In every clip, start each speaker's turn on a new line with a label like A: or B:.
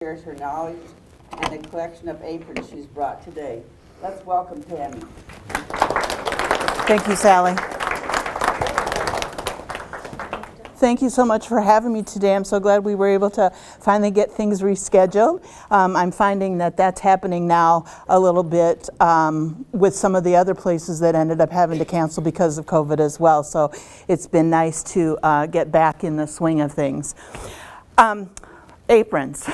A: shares her knowledge and a collection of aprons she's brought today. Let's welcome Tammy.
B: Thank you, Sally. Thank you so much for having me today. I'm so glad we were able to finally get things rescheduled. I'm finding that that's happening now a little bit with some of the other places that ended up having to cancel because of COVID as well. So it's been nice to get back in the swing of things. Aprons.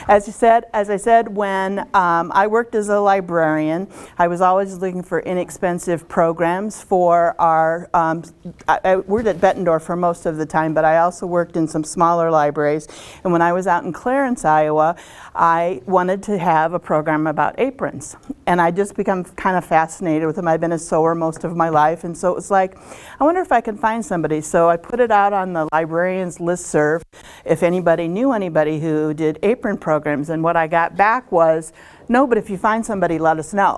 B: As I said, when I worked as a librarian, I was always looking for inexpensive programs for our, I worked at Bettendorf for most of the time, but I also worked in some smaller libraries. And when I was out in Clarence, Iowa, I wanted to have a program about aprons. And I just become kind of fascinated with them. I've been a sewer most of my life, and so it was like, I wonder if I can find somebody. So I put it out on the librarian's listserv if anybody knew anybody who did apron programs, and what I got back was, no, but if you find somebody, let us know.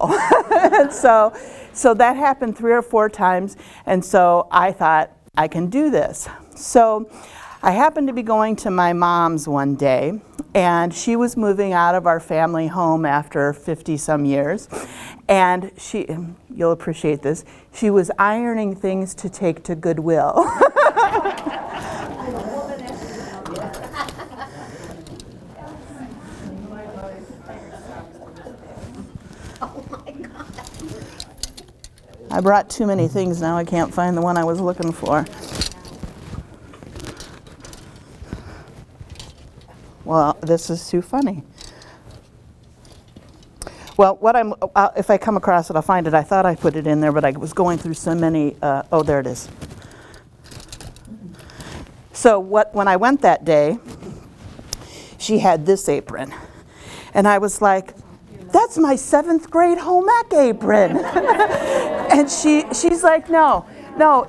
B: so that happened 3 or 4 times, and so I thought, I can do this. So I happened to be going to my mom's one day, and she was moving out of our family home after 50-some years, and you'll appreciate this, she was ironing things to take to Goodwill. I brought too many things now. I can't find the one I was looking for. Well, this is too funny. Well, if I come across it, I'll find it. I thought I put it in there, but I was going through so many. Oh, there it is. So when I went that day, she had this apron. And I was like, that's my 7th grade home ec apron. And she's like, no,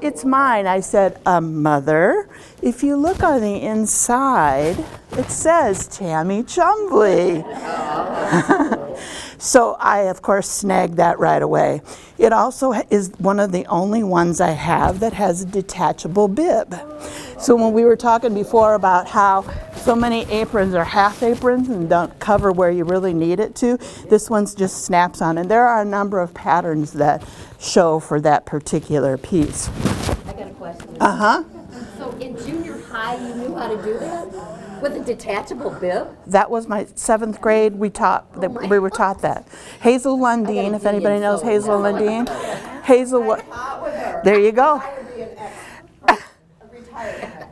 B: it's mine. I said, Mother, if you look on the inside, it says Tammy Chumbly. So I, of course, snagged that right away. It also is one of the only ones I have that has a detachable bib. So when we were talking before about how so many aprons are half aprons and don't cover where you really need it to, this one just snaps on. And there are a number of patterns that show for that particular piece.
C: I got a question.
B: Uh-huh.
C: So in junior high, you knew how to do that? With a detachable bib?
B: That was my 7th grade. We were taught that. Hazel Lundeen, if anybody knows Hazel Lundeen. There you go.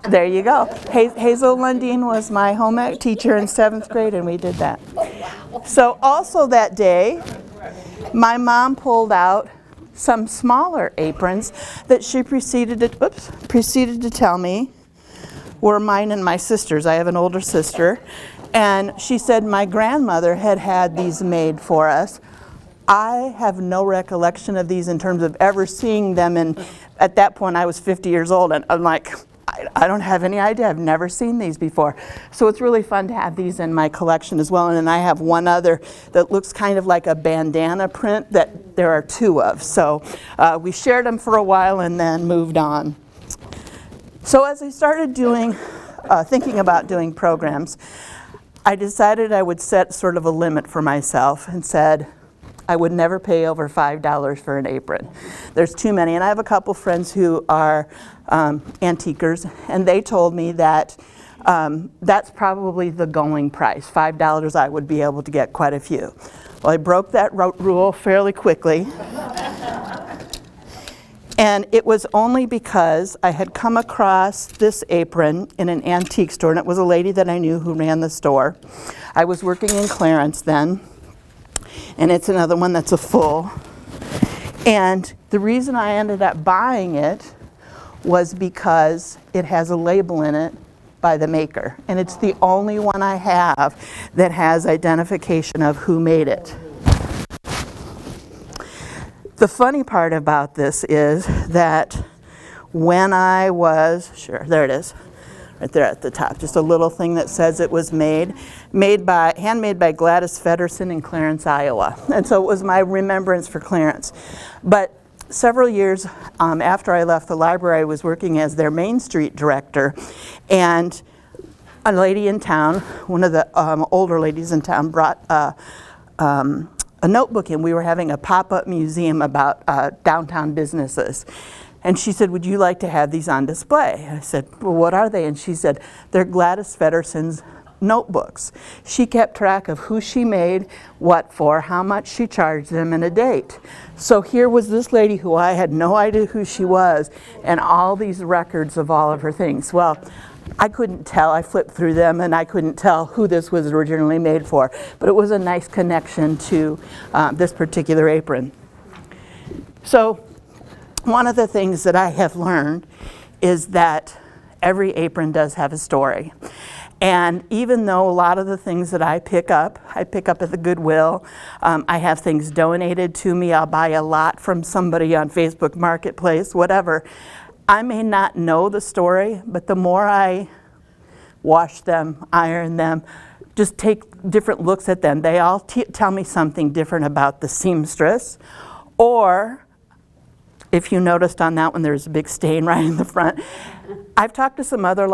B: There you go. Hazel Lundeen was my home ec teacher in 7th grade, and we did that. So also that day, my mom pulled out some smaller aprons that she proceeded to tell me were mine and my sister's. I have an older sister, and she said my grandmother had these made for us. I have no recollection of these in terms of ever seeing them, and at that point I was 50 years old, and I'm like, I don't have any idea. I've never seen these before. So it's really fun to have these in my collection as well. And then I have one other that looks kind of like a bandana print that there are 2 of. So we shared them for a while and then moved on. So as I started thinking about doing programs, I decided I would set sort of a limit for myself and said I would never pay over $5 for an apron. There's too many. And I have a couple friends who are antiquers, and they told me that that's probably the going price. $5 I would be able to get quite a few. Well, I broke that rule fairly quickly. And it was only because I had come across this apron in an antique store, and it was a lady that I knew who ran the store. I was working in Clarence then, and it's another one that's a full. And the reason I ended up buying it was because it has a label in it by the maker. And it's the only one I have that has identification of who made it. The funny part about this is that when I was, there it is, right there at the top, just a little thing that says it was handmade by Gladys Feddersen in Clarence, Iowa. And so it was my remembrance for Clarence. But several years after I left the library, I was working as their Main Street director, and a lady in town, one of the older ladies in town, brought a notebook in. We were having a pop-up museum about downtown businesses. And she said, would you like to have these on display? I said, well, what are they? And she said, they're Gladys Fedderson's notebooks. She kept track of who she made, what for, how much she charged them, and a date. So here was this lady who I had no idea who she was, and all these records of all of her things. Well, I couldn't tell. I flipped through them, and I couldn't tell who this was originally made for. But it was a nice connection to this particular apron. So one of the things that I have learned is that every apron does have a story. And even though a lot of the things that I pick up at the Goodwill, I have things donated to me, I'll buy a lot from somebody on Facebook Marketplace, whatever. I may not know the story, but the more I wash them, iron them, just take different looks at them, they all tell me something different about the seamstress. Or, if you noticed on that one, there's a big stain right in the front. I've talked to some other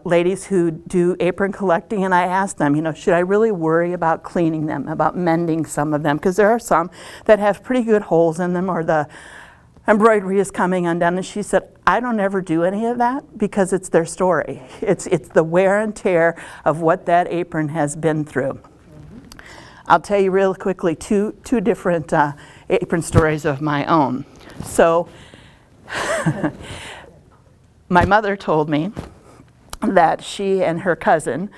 B: ladies who do apron collecting, and I asked them, you know, should I really worry about cleaning them, about mending some of them? Because there are some that have pretty good holes in them, or the embroidery is coming undone. And she said, I don't ever do any of that because it's their story. It's the wear and tear of what that apron has been through. I'll tell you real quickly two different apron stories of my own. So my mother told me that she and her cousin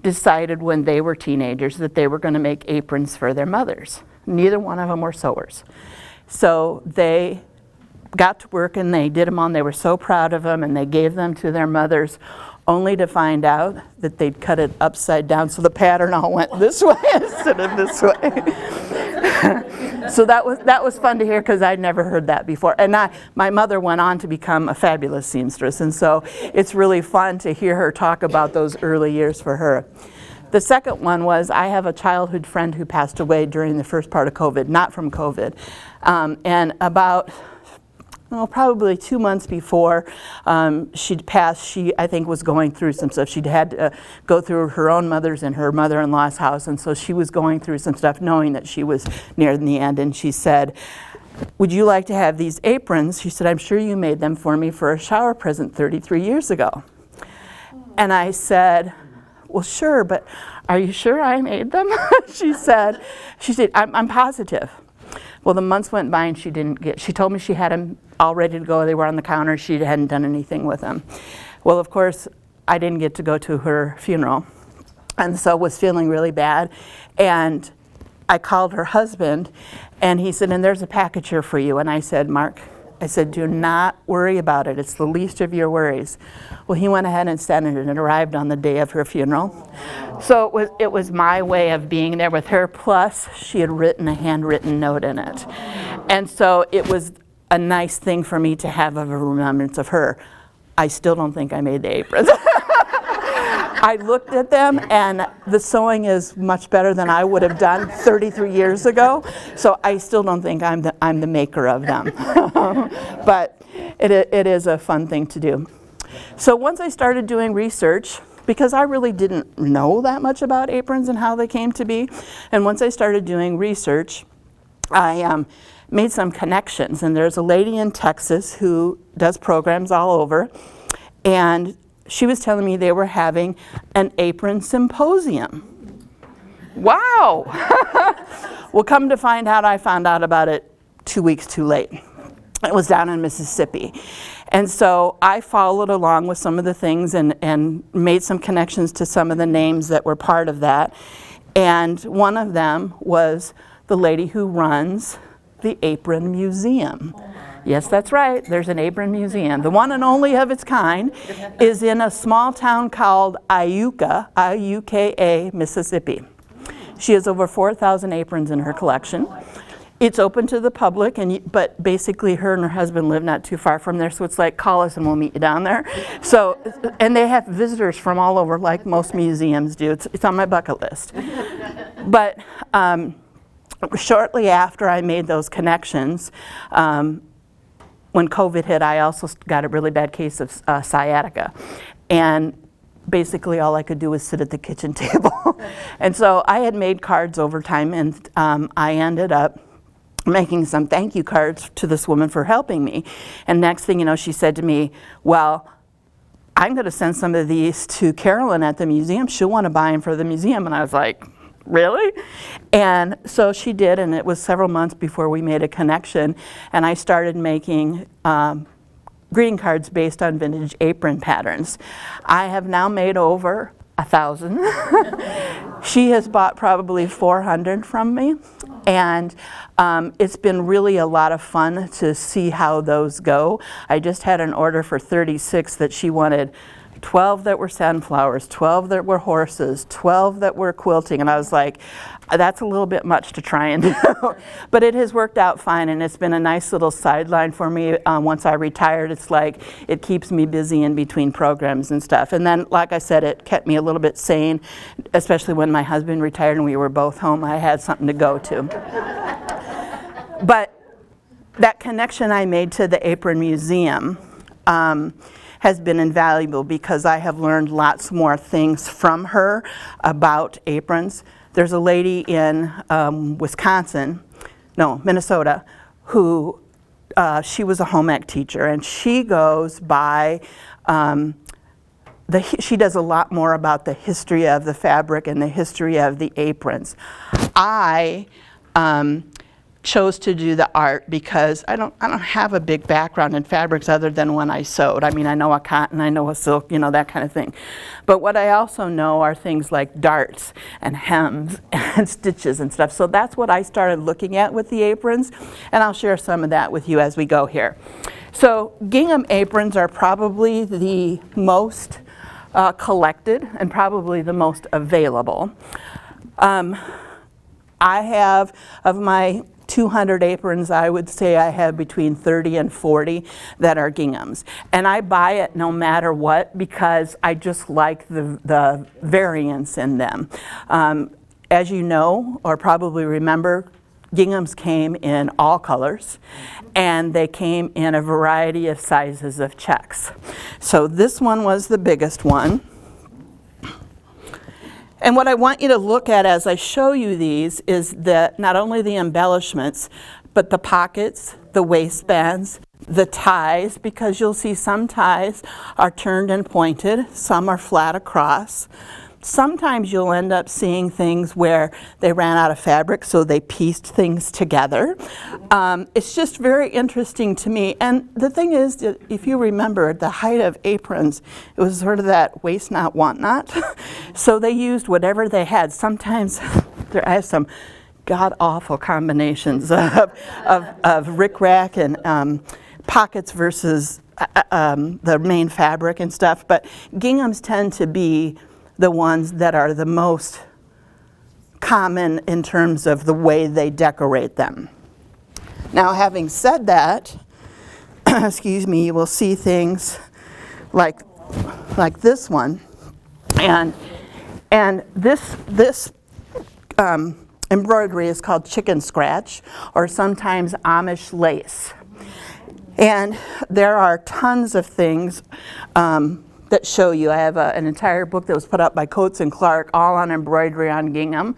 B: decided when they were teenagers that they were going to make aprons for their mothers. Neither one of them were sewers. So they got to work and they did them on. They were so proud of them, and they gave them to their mothers, only to find out that they'd cut it upside down so the pattern all went this way instead of this way. So that was fun to hear, because I'd never heard that before. And my mother went on to become a fabulous seamstress, and so it's really fun to hear her talk about those early years for her. The second one was, I have a childhood friend who passed away during the first part of COVID, not from COVID. And about probably 2 months before she'd passed, she, I think, was going through some stuff. She'd had to go through her own mother's and her mother-in-law's house, and so she was going through some stuff knowing that she was near the end, and she said, would you like to have these aprons? She said, I'm sure you made them for me for a shower present 33 years ago. And I said, well, sure, but are you sure I made them? She said, I'm positive. Well, the months went by and she told me she had them all ready to go. They were on the counter. She hadn't done anything with them. Well, of course, I didn't get to go to her funeral, and so was feeling really bad. And I called her husband, and he said, and there's a package here for you. And I said, Mark, I said, do not worry about it. It's the least of your worries. Well, he went ahead and sent it, and it arrived on the day of her funeral. So it was my way of being there with her, plus she had written a handwritten note in it. And so it was a nice thing for me to have of a remembrance of her. I still don't think I made the aprons. I looked at them, and the sewing is much better than I would have done 33 years ago. So I still don't think I'm the maker of them. But it is a fun thing to do. So once I started doing research, because I really didn't know that much about aprons and how they came to be, and once I started doing research, I made some connections. And there's a lady in Texas who does programs all over, and she was telling me they were having an Apron Symposium. Wow! Well, come to find out, I found out about it 2 weeks too late. It was down in Mississippi. And so I followed along with some of the things and made some connections to some of the names that were part of that. And one of them was the lady who runs the Apron Museum. Yes, that's right. There's an Apron Museum. The one and only of its kind is in a small town called Iuka, I-U-K-A, Mississippi. She has over 4,000 aprons in her collection. It's open to the public, but basically her and her husband live not too far from there, so it's like, call us and we'll meet you down there. So, and they have visitors from all over, like most museums do. It's on my bucket list. But shortly after I made those connections, when COVID hit, I also got a really bad case of sciatica. And basically all I could do was sit at the kitchen table. And so I had made cards over time, and I ended up making some thank you cards to this woman for helping me. And next thing you know, she said to me, well, I'm going to send some of these to Carolyn at the museum. She'll want to buy them for the museum. And I was like, really? And so she did, and it was several months before we made a connection. And I started making greeting cards based on vintage apron patterns. I have now made over 1,000. She has bought probably 400 from me. And it's been really a lot of fun to see how those go. I just had an order for 36 that she wanted 12 that were sunflowers, 12 that were horses, 12 that were quilting, and I was like, that's a little bit much to try and do. But it has worked out fine, and it's been a nice little sideline for me. Once I retired, it's like it keeps me busy in between programs and stuff. And then, like I said, it kept me a little bit sane, especially when my husband retired and we were both home. I had something to go to. But that connection I made to the Apron Museum has been invaluable because I have learned lots more things from her about aprons. There's a lady in Minnesota, who she was a home ec teacher, and she goes by, she does a lot more about the history of the fabric and the history of the aprons. I chose to do the art because I don't have a big background in fabrics other than when I sewed. I mean, I know a cotton, I know a silk, you know, that kind of thing. But what I also know are things like darts and hems and stitches and stuff. So that's what I started looking at with the aprons, and I'll share some of that with you as we go here. So Gingham aprons are probably the most collected and probably the most available. I have, of my 200 aprons, I would say I have between 30 and 40 that are ginghams. And I buy it no matter what because I just like the variance in them. As you know, or probably remember, ginghams came in all colors, and they came in a variety of sizes of checks. So this one was the biggest one. And what I want you to look at as I show you these is that not only the embellishments, but the pockets, the waistbands, the ties, because you'll see some ties are turned and pointed, some are flat across. Sometimes you'll end up seeing things where they ran out of fabric, so they pieced things together. It's just very interesting to me. And the thing is, that if you remember, the height of aprons, it was sort of that waist not, want not. So they used whatever they had. Sometimes I have some god-awful combinations of rickrack and pockets versus the main fabric and stuff. But ginghams tend to be the ones that are the most common in terms of the way they decorate them. Now, having said that, excuse me, you will see things like this one, and this embroidery is called chicken scratch, or sometimes Amish lace. And there are tons of things that show you. I have an entire book that was put up by Coates and Clark, all on embroidery on gingham.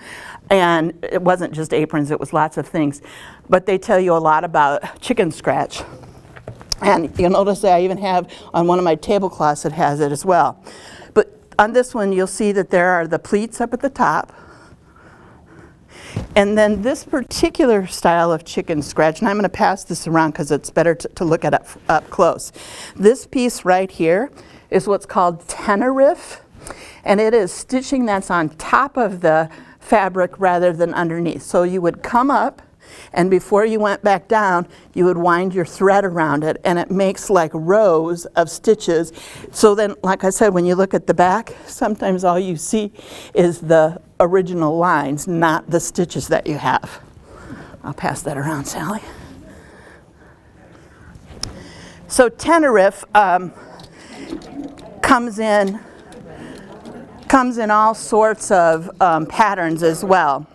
B: And it wasn't just aprons, it was lots of things. But they tell you a lot about chicken scratch. And you'll notice that I even have on one of my tablecloths, it has it as well. But on this one, you'll see that there are the pleats up at the top. And then this particular style of chicken scratch, and I'm going to pass this around because it's better to look at it up close. This piece right here is what's called tenoriff, and it is stitching that's on top of the fabric rather than underneath. So you would come up, and before you went back down, you would wind your thread around it, and it makes like rows of stitches. So then, like I said, when you look at the back, sometimes all you see is the original lines, not the stitches that you have. I'll pass that around, Sally. So tenoriff comes in all sorts of patterns as well.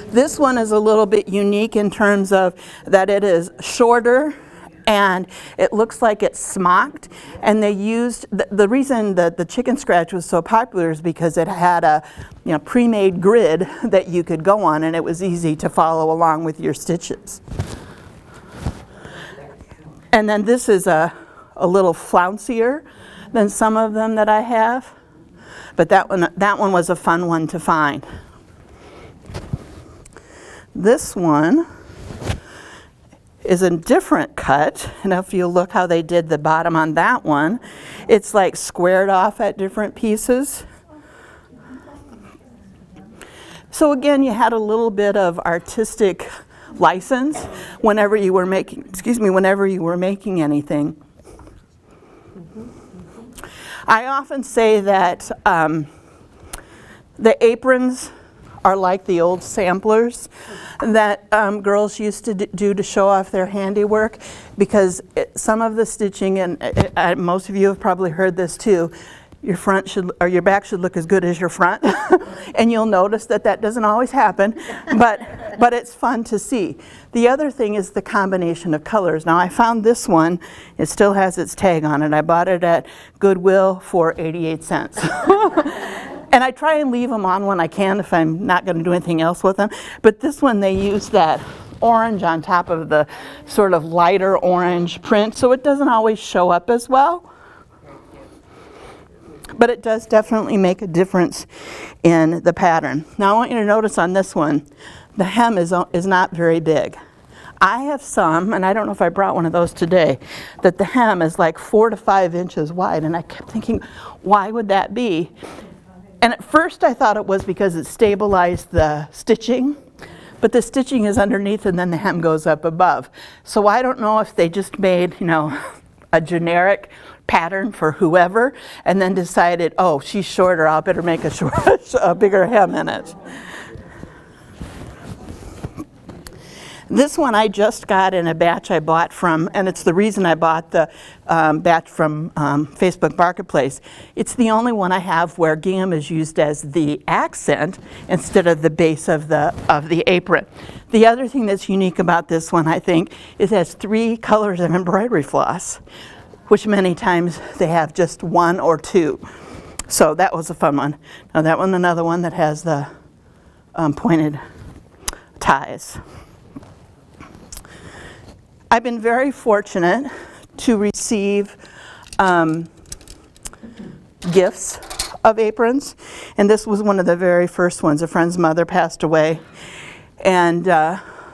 B: This one is a little bit unique in terms of that it is shorter and it looks like it's smocked. And they used, the reason that the chicken scratch was so popular is because it had a pre-made grid that you could go on, and it was easy to follow along with your stitches. And then this is a little flouncier than some of them that I have, but that one was a fun one to find. This one is a different cut, and if you look how they did the bottom on that one, it's like squared off at different pieces. So again, you had a little bit of artistic license whenever you were making, anything. I often say that the aprons are like the old samplers that girls used to do to show off their handiwork, because some of the stitching, and most of you have probably heard this too, your back should look as good as your front. And you'll notice that doesn't always happen, but it's fun to see. The other thing is the combination of colors. Now I found this one, it still has its tag on it. I bought it at Goodwill for 88 cents. And I try and leave them on when I can if I'm not going to do anything else with them. But this one, they use that orange on top of the sort of lighter orange print, so it doesn't always show up as well. But it does definitely make a difference in the pattern. Now I want you to notice on this one, the hem is not very big. I have some, and I don't know if I brought one of those today, that the hem is like 4 to 5 inches wide, and I kept thinking, why would that be? And at first I thought it was because it stabilized the stitching, but the stitching is underneath and then the hem goes up above. So I don't know if they just made, a generic pattern for whoever and then decided, oh, she's shorter, I'll better make a bigger hem in it. This one I just got in a batch I bought from, and it's the reason I bought the batch from Facebook Marketplace. It's the only one I have where gingham is used as the accent instead of the base of the apron. The other thing that's unique about this one, I think, is it has 3 colors of embroidery floss, which many times they have just 1 or 2. So that was a fun one. Now that one, another one that has the pointed ties. I've been very fortunate to receive gifts of aprons, and this was one of the very first ones. A friend's mother passed away, and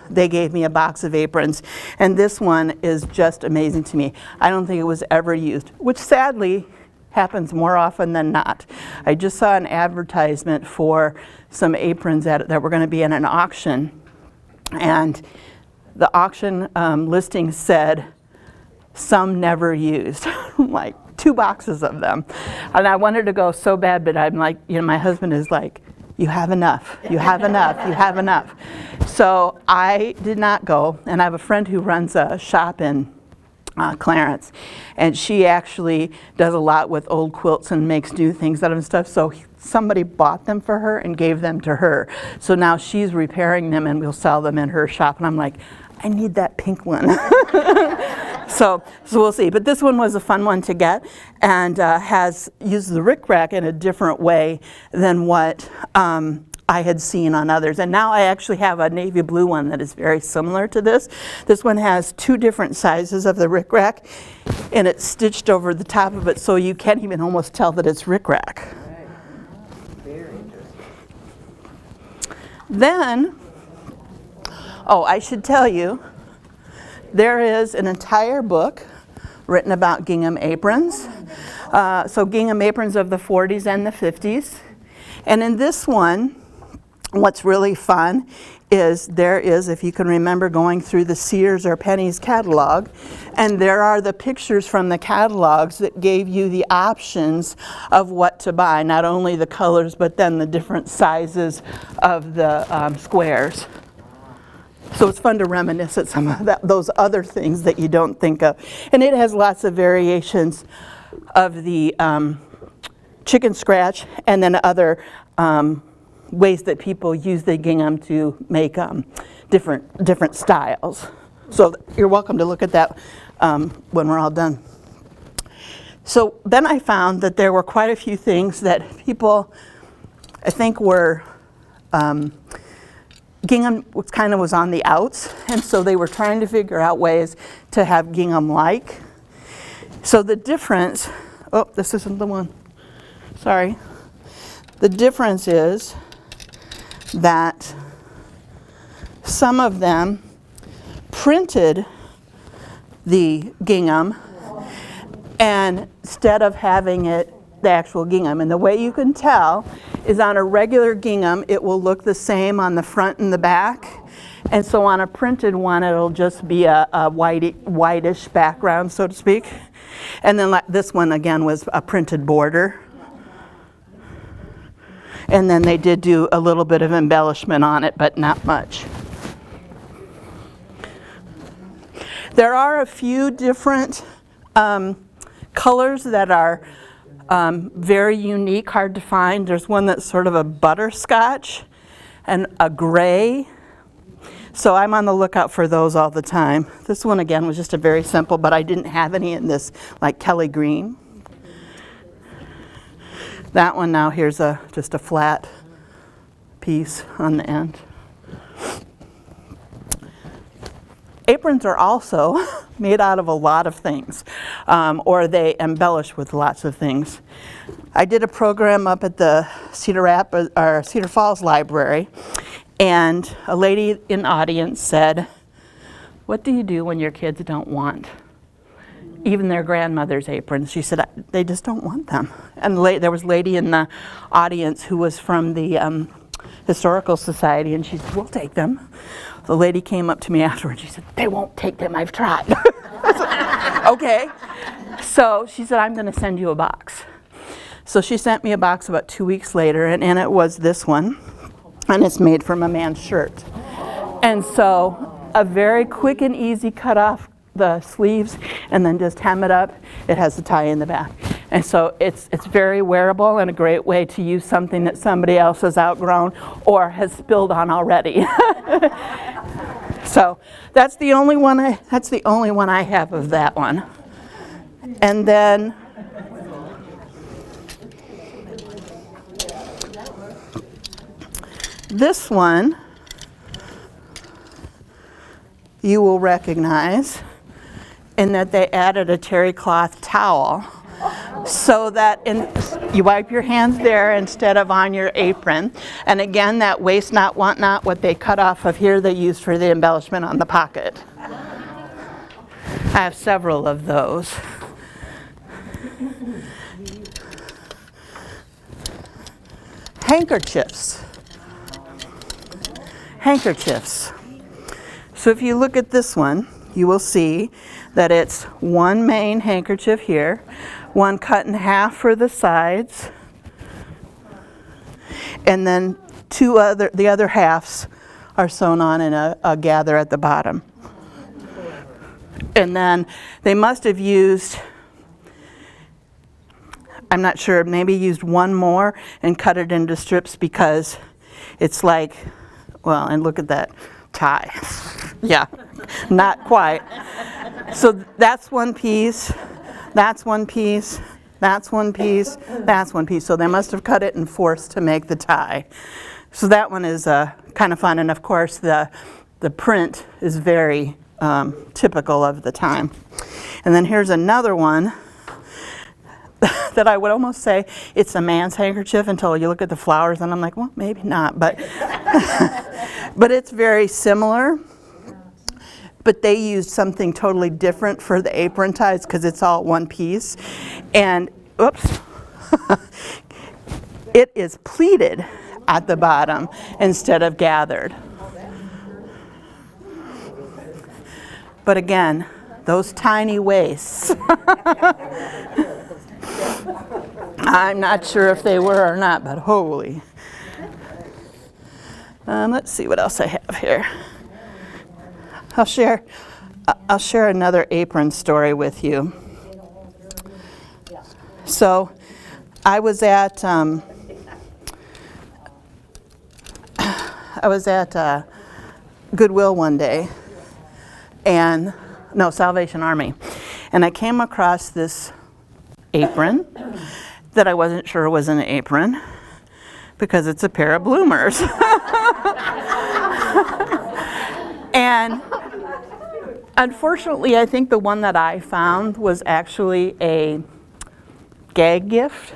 B: they gave me a box of aprons, and this one is just amazing to me. I don't think it was ever used, which sadly happens more often than not. I just saw an advertisement for some aprons that were going to be in an auction, and the auction listing said, some never used, like 2 boxes of them. And I wanted to go so bad, but I'm like, my husband is like, you have enough, you have enough, you have enough. So I did not go, and I have a friend who runs a shop in Clarence, and she actually does a lot with old quilts and makes new things out of them stuff. So somebody bought them for her and gave them to her. So now she's repairing them and we'll sell them in her shop. And I'm like, I need that pink one. So we'll see. But this one was a fun one to get, and has used the rickrack in a different way than what I had seen on others. And now I actually have a navy blue one that is very similar to this. This one has 2 different sizes of the rickrack, and it's stitched over the top of it, so you can't even almost tell that it's rickrack.
A: Very interesting.
B: Then, I should tell you, there is an entire book written about gingham aprons. So gingham aprons of the 40s and the 50s. And in this one, what's really fun is there is, if you can remember going through the Sears or Penny's catalog, and there are the pictures from the catalogs that gave you the options of what to buy, not only the colors, but then the different sizes of the squares. So it's fun to reminisce at some of those other things that you don't think of. And it has lots of variations of the chicken scratch, and then other ways that people use the gingham to make different styles. So you're welcome to look at that when we're all done. So then I found that there were quite a few things that people, I think, were, gingham was on the outs, and so they were trying to figure out ways to have gingham-like. So the difference, oh, this isn't the one, sorry. The difference is that some of them printed the gingham and instead of having it the actual gingham. And the way you can tell is on a regular gingham, it will look the same on the front and the back. And so on a printed one, it'll just be a whitish background, so to speak. And then this one, again, was a printed border. And then they did do a little bit of embellishment on it, but not much. There are a few different colors that are very unique, hard to find. There's one that's sort of a butterscotch and a gray. So I'm on the lookout for those all the time. This one again was just a very simple, but I didn't have any in this like Kelly green. That one now, here's just a flat piece on the end. Aprons are also made out of a lot of things, or they embellish with lots of things. I did a program up at the Cedar Falls Library, and a lady in the audience said, "What do you do when your kids don't want even their grandmother's aprons?" She said, "They just don't want them." And there was a lady in the audience who was from the Historical Society, and she said, "We'll take them." The lady came up to me afterwards. She said, "They won't take them. I've tried." I said, "Okay." So she said, "I'm going to send you a box." So she sent me a box about 2 weeks later, and in it was this one, and it's made from a man's shirt. And so a very quick and easy cut off the sleeves and then just hem it up. It has a tie in the back. And so it's very wearable and a great way to use something that somebody else has outgrown or has spilled on already. So that's the only one I have of that one. And then this one you will recognize in that they added a terry cloth towel so that you wipe your hands there instead of on your apron. And again, that waste not, want not, what they cut off of here, they use for the embellishment on the pocket. I have several of those. Handkerchiefs. So if you look at this one, you will see that it's one main handkerchief here, one cut in half for the sides, and then the other halves are sewn on in a gather at the bottom. And then they must have used, I'm not sure, maybe used one more and cut it into strips because it's like, well, and look at that tie. Yeah, not quite. So that's one piece, that's one piece, that's one piece, that's one piece. So they must have cut it in fourths to make the tie. So that one is kind of fun, and of course the print is very typical of the time. And then here's another one that I would almost say it's a man's handkerchief until you look at the flowers, and I'm like, well, maybe not, but but it's very similar. But they used something totally different for the apron ties because it's all one piece. And, oops, it is pleated at the bottom instead of gathered. But again, those tiny waists. I'm not sure if they were or not, but holy. Let's see what else I have here. I'll share another apron story with you. So I was at Goodwill one day, and no, Salvation Army, and I came across this apron that I wasn't sure was an apron because it's a pair of bloomers. And unfortunately, I think the one that I found was actually a gag gift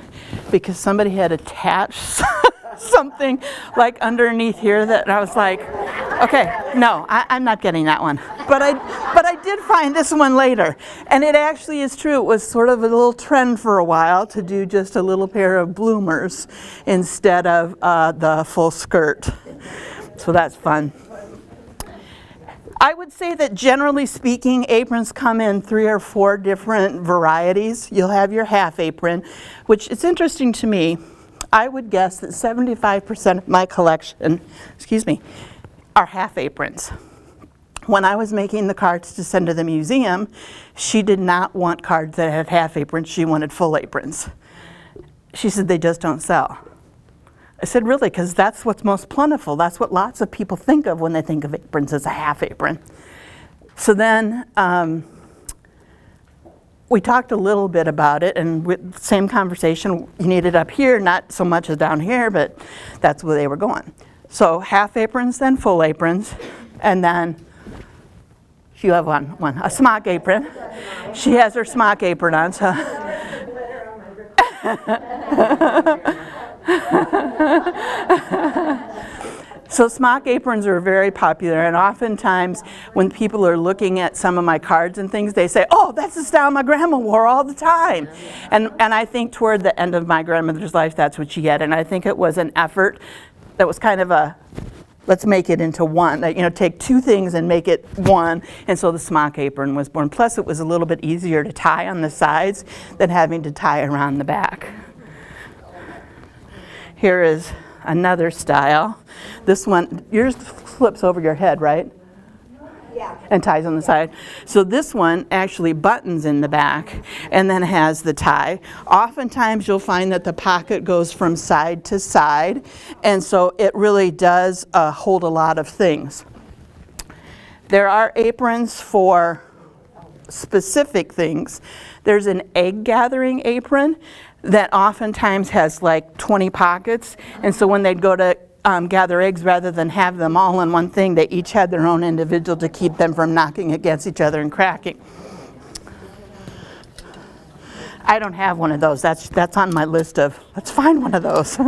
B: because somebody had attached something like underneath here that I was like, okay, no, I'm not getting that one. But I did find this one later. And it actually is true. It was sort of a little trend for a while to do just a little pair of bloomers instead of the full skirt. So that's fun. I would say that generally speaking, aprons come in 3 or 4 different varieties. You'll have your half apron, which is interesting to me. I would guess that 75% of my collection, are half aprons. When I was making the cards to send to the museum, she did not want cards that had half aprons. She wanted full aprons. She said they just don't sell. I said, really? Because that's what's most plentiful. That's what lots of people think of when they think of aprons as a half apron. So then we talked a little bit about it, and with same conversation, you need it up here, not so much as down here, but that's where they were going. So half aprons, then full aprons, and then you have one, a smock apron. She has her smock apron on, so. So smock aprons are very popular, and oftentimes when people are looking at some of my cards and things, they say, oh, that's the style my grandma wore all the time. And I think toward the end of my grandmother's life, that's what she had. And I think it was an effort that was kind of a, let's make it into one. Take 2 things and make it one. And so the smock apron was born. Plus, it was a little bit easier to tie on the sides than having to tie around the back. Here is another style. This one, yours flips over your head, right? Yeah. And ties on the side. So this one actually buttons in the back and then has the tie. Oftentimes you'll find that the pocket goes from side to side, and so it really does hold a lot of things. There are aprons for specific things. There's an egg gathering apron that oftentimes has like 20 pockets, and so when they'd go to gather eggs, rather than have them all in one thing, they each had their own individual to keep them from knocking against each other and cracking. I don't have one of those. That's on my list of, let's find one of those.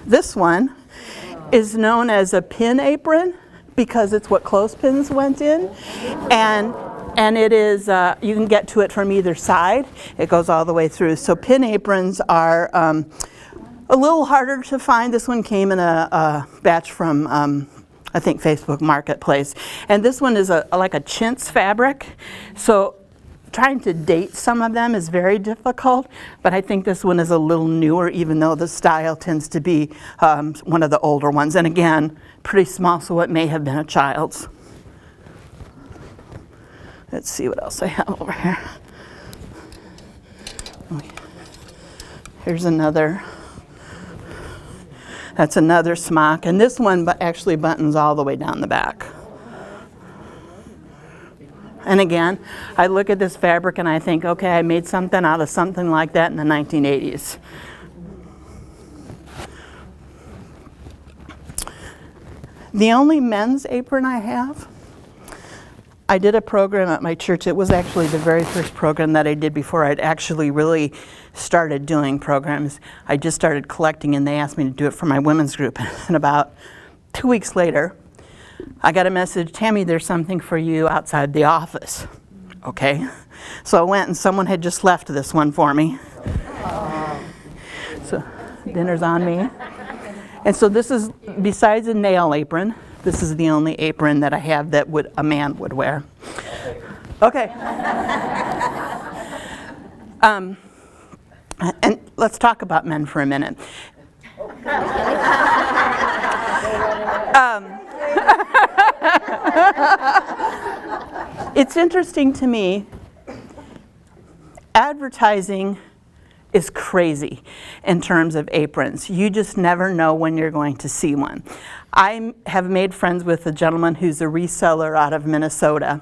B: This one is known as a pin apron because it's what clothespins went in, and it is, you can get to it from either side. It goes all the way through. So pin aprons are a little harder to find. This one came in a batch from, I think, Facebook Marketplace. And this one is like a chintz fabric. So trying to date some of them is very difficult, but I think this one is a little newer, even though the style tends to be one of the older ones. And again, pretty small, so it may have been a child's. Let's see what else I have over here. Here's another. That's another smock, and this one actually buttons all the way down the back. And again, I look at this fabric and I think, okay, I made something out of something like that in the 1980s. The only men's apron I have, I did a program at my church. It was actually the very first program that I did before I'd actually really started doing programs. I just started collecting, and they asked me to do it for my women's group. And about 2 weeks later, I got a message, Tammy, there's something for you outside the office. Okay. So I went, and someone had just left this one for me. So dinner's on me. And so this is, besides a nail apron, this is the only apron that I have that a man would wear. Okay. And let's talk about men for a minute. It's interesting to me, advertising is crazy in terms of aprons. You just never know when you're going to see one. I have made friends with a gentleman who's a reseller out of Minnesota,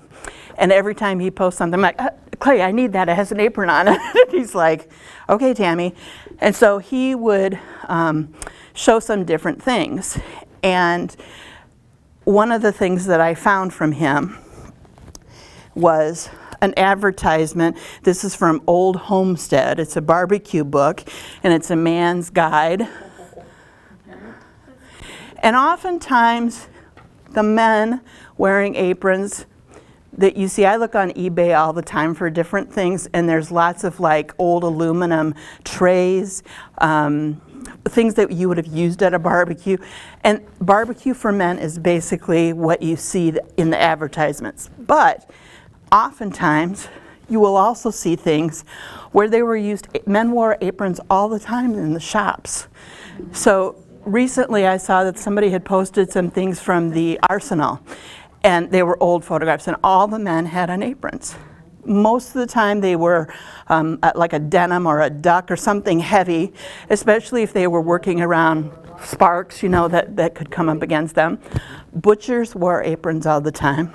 B: and every time he posts something, I'm like, Clay, I need that, it has an apron on it. He's like, okay, Tammy. And so he would show some different things. And one of the things that I found from him was an advertisement. This is from Old Homestead. It's a barbecue book, and it's a man's guide. And oftentimes, the men wearing aprons that you see, I look on eBay all the time for different things, and there's lots of like old aluminum trays, things that you would have used at a barbecue. And barbecue for men is basically what you see in the advertisements. But oftentimes, you will also see things where they were used, men wore aprons all the time in the shops. So recently I saw that somebody had posted some things from the arsenal, and they were old photographs, and all the men had on aprons. Most of the time they were like a denim or a duck or something heavy, especially if they were working around sparks, you know, that could come up against them. Butchers wore aprons all the time.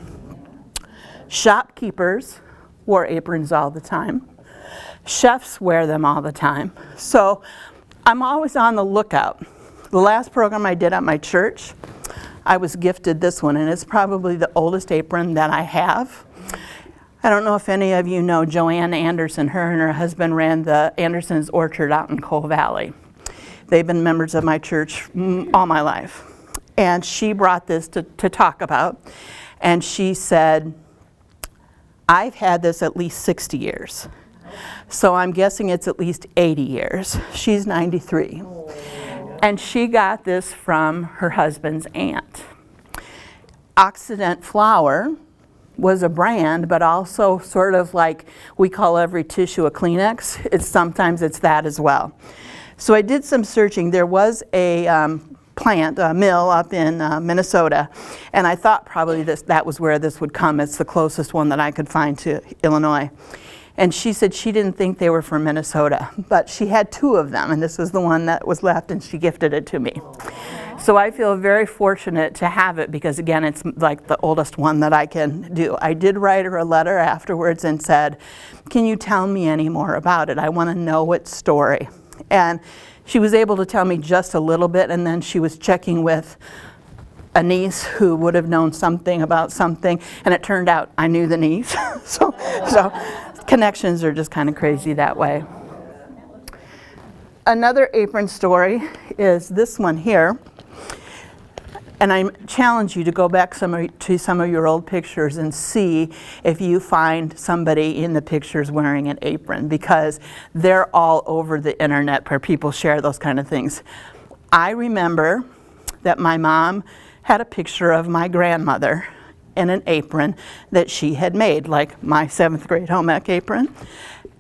B: Shopkeepers wore aprons all the time. Chefs wear them all the time. So I'm always on the lookout. The last program I did at my church, I was gifted this one, and it's probably the oldest apron that I have. I don't know if any of you know Joanne Anderson. Her and her husband ran the Anderson's Orchard out in Coal Valley. They've been members of my church all my life. And she brought this to talk about, and she said, I've had this at least 60 years. So I'm guessing it's at least 80 years. She's 93. And she got this from her husband's aunt. Occident Flour was a brand, but also sort of like we call every tissue a Kleenex. Sometimes it's that as well. So I did some searching. There was a plant, a mill up in Minnesota, and I thought probably that was where this would come. It's the closest one that I could find to Illinois. And she said she didn't think they were from Minnesota, but she had 2 of them, and this was the one that was left, and she gifted it to me. So I feel very fortunate to have it because, again, it's like the oldest one that I can do. I did write her a letter afterwards and said, can you tell me any more about it? I want to know its story. And she was able to tell me just a little bit, and then she was checking with a niece who would have known something about something, and it turned out I knew the niece. so connections are just kind of crazy that way. Another apron story is this one here. And I challenge you to go back to some of your old pictures and see if you find somebody in the pictures wearing an apron, because they're all over the internet where people share those kind of things. I remember that my mom had a picture of my grandmother in an apron that she had made, like my 7th grade home ec apron.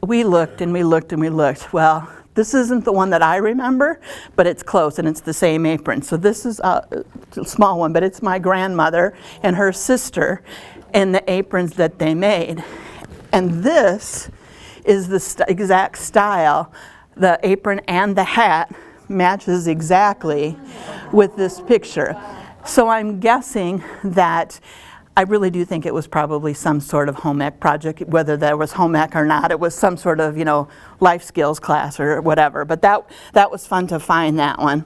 B: We looked and we looked and we looked. Well, this isn't the one that I remember, but it's close, and it's the same apron. So this is a small one, but it's my grandmother and her sister and the aprons that they made. And this is the exact style. The apron and the hat matches exactly with this picture. So I'm guessing that I really do think it was probably some sort of home ec project, whether there was home ec or not. It was some sort of, life skills class or whatever. But that was fun to find that one.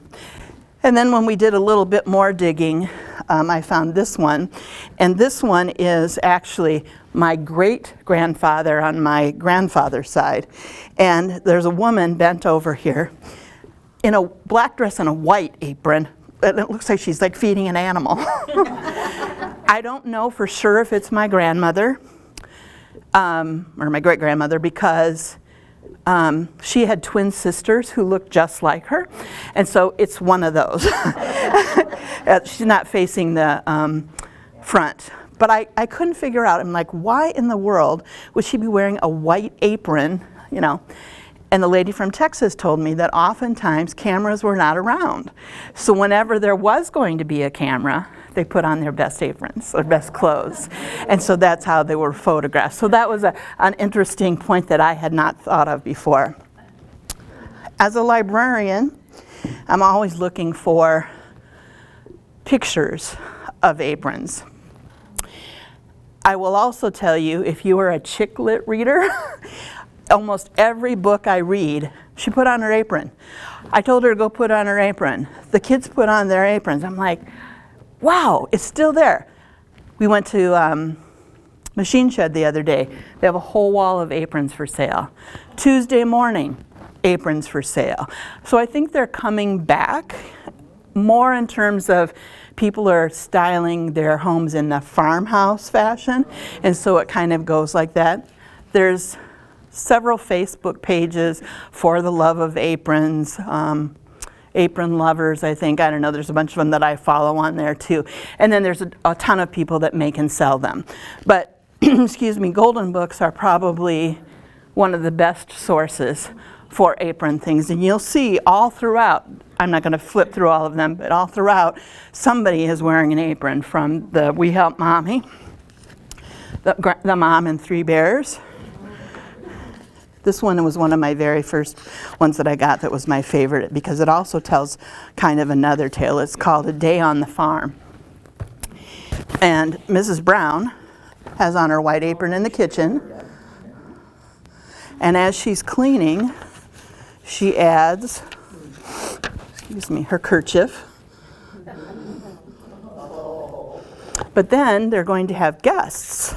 B: And then when we did a little bit more digging, I found this one. And this one is actually my great-grandfather on my grandfather's side. And there's a woman bent over here in a black dress and a white apron. And it looks like she's like feeding an animal. I don't know for sure if it's my grandmother or my great-grandmother, because she had twin sisters who looked just like her, and so it's one of those. She's not facing the front. But I couldn't figure out, I'm like, why in the world would she be wearing a white apron, And the lady from Texas told me that oftentimes cameras were not around. So whenever there was going to be a camera, they put on their best aprons or best clothes. And so that's how they were photographed. So that was an interesting point that I had not thought of before. as a librarian, I'm always looking for pictures of aprons. I will also tell you, if you are a chick lit reader, almost every book I read, she put on her apron. I told her to go put on her apron. The kids put on their aprons. I'm like, wow, it's still there. We went to Machine Shed the other day. They have a whole wall of aprons for sale. Tuesday morning, aprons for sale. So I think they're coming back more in terms of people are styling their homes in the farmhouse fashion, and so it kind of goes like that. There's several Facebook pages for the love of aprons, apron lovers, I think. I don't know, there's a bunch of them that I follow on there too. And then there's a ton of people that make and sell them. But, excuse me, Golden Books are probably one of the best sources for apron things. And you'll see all throughout, I'm not going to flip through all of them, but all throughout, somebody is wearing an apron, from the We Help Mommy, the Mom and Three Bears. This one was one of my very first ones that I got that was my favorite, because it also tells kind of another tale. It's called A Day on the Farm. And Mrs. Brown has on her white apron in the kitchen. And as she's cleaning, she adds, excuse me, her kerchief. But then they're going to have guests.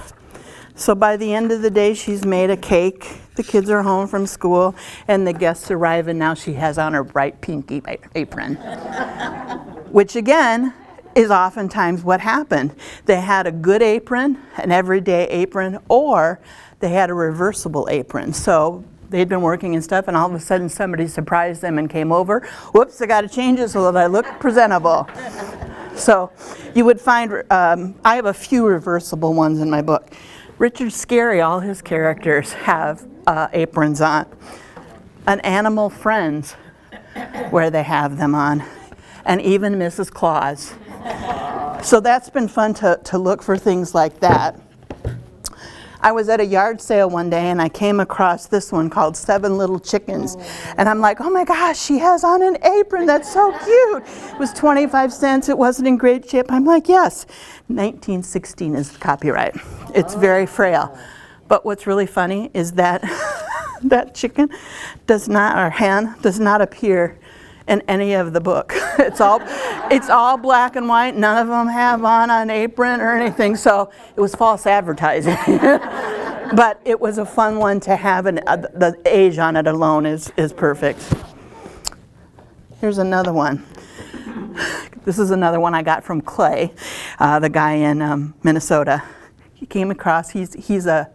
B: So by the end of the day, she's made a cake. The kids are home from school, and the guests arrive, and now she has on her bright pink apron. Which again is oftentimes what happened. They had a good apron, an everyday apron, or they had a reversible apron. So they'd been working and stuff, and all of a sudden somebody surprised them and came over. Whoops, I got to change it so that I look presentable. So you would find, I have a few reversible ones in my book. Richard Scarry, all his characters have aprons on. An Animal Friends, where they have them on. And even Mrs. Claus. So that's been fun to look for things like that. I was at a yard sale one day and I came across this one called Seven Little Chickens. And I'm like, oh my gosh, she has on an apron, that's so cute. It was 25 cents, it wasn't in great shape. I'm like, yes, 1916 is the copyright. It's very frail. But what's really funny is that that chicken does not, or hen, does not appear in any of the book. It's all black and white. None of them have on an apron or anything, so it was false advertising. But it was a fun one to have, and the age on it alone is perfect. Here's another one. This is another one I got from Clay, the guy in Minnesota. He came across, he's a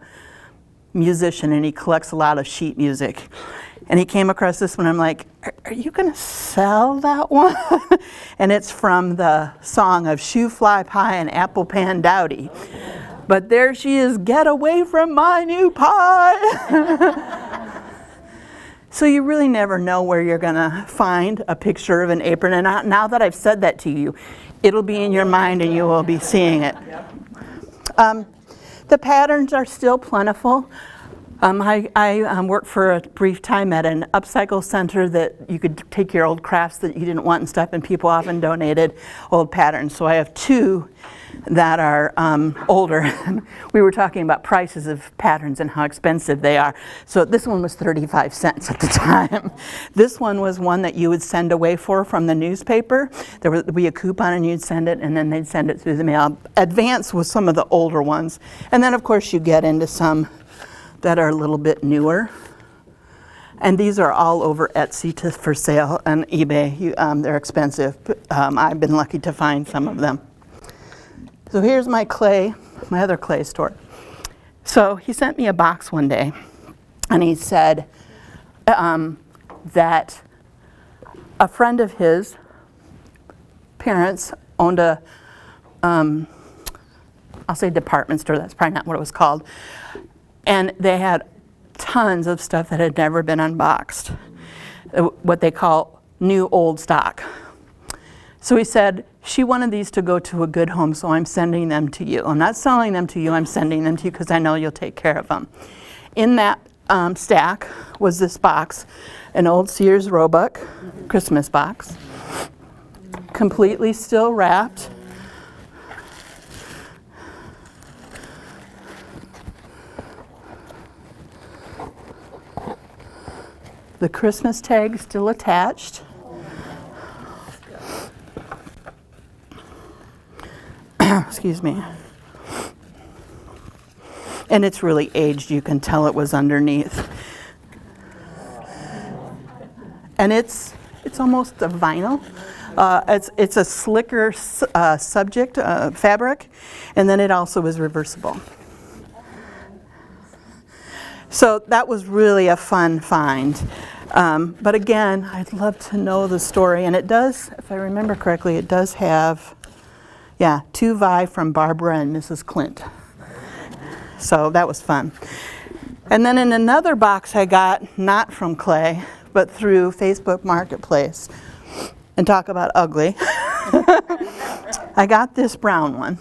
B: musician and he collects a lot of sheet music. And he came across this one. I'm like, are you going to sell that one? And it's from the song of Shoe Fly Pie and Apple Pan Dowdy. But there she is, get away from my new pie. So you really never know where you're going to find a picture of an apron. And now that I've said that to you, it'll be in your mind and you will be seeing it. The patterns are still plentiful. I worked for a brief time at an upcycle center that you could take your old crafts that you didn't want and stuff, and people often donated old patterns. So I have two that are older. We were talking about prices of patterns and how expensive they are. So this one was 35 cents at the time. This one was one that you would send away from the newspaper. There would be a coupon and you'd send it, and then they'd send it through the mail. Advance was some of the older ones. And then of course you get into some that are a little bit newer. And these are all over Etsy for sale and eBay. They're expensive. I've been lucky to find some of them. So here's my other clay store. So he sent me a box one day, and he said that a friend of his parents owned a, I'll say department store, that's probably not what it was called. And they had tons of stuff that had never been unboxed, what they call new old stock. So he said, she wanted these to go to a good home, so I'm sending them to you. I'm not selling them to you, I'm sending them to you because I know you'll take care of them. In that stack was this box, an old Sears Roebuck Christmas box, completely still wrapped. The Christmas tag still attached. Excuse me. And it's really aged. You can tell it was underneath. And it's almost a vinyl. It's a slicker subject fabric, and then it also is reversible. So that was really a fun find. But again, I'd love to know the story. And it does, if I remember correctly, it does have, yeah, 2 Vi from Barbara and Mrs. Clint. So that was fun. And then in another box I got, not from Clay, but through Facebook Marketplace. And talk about ugly. I got this brown one.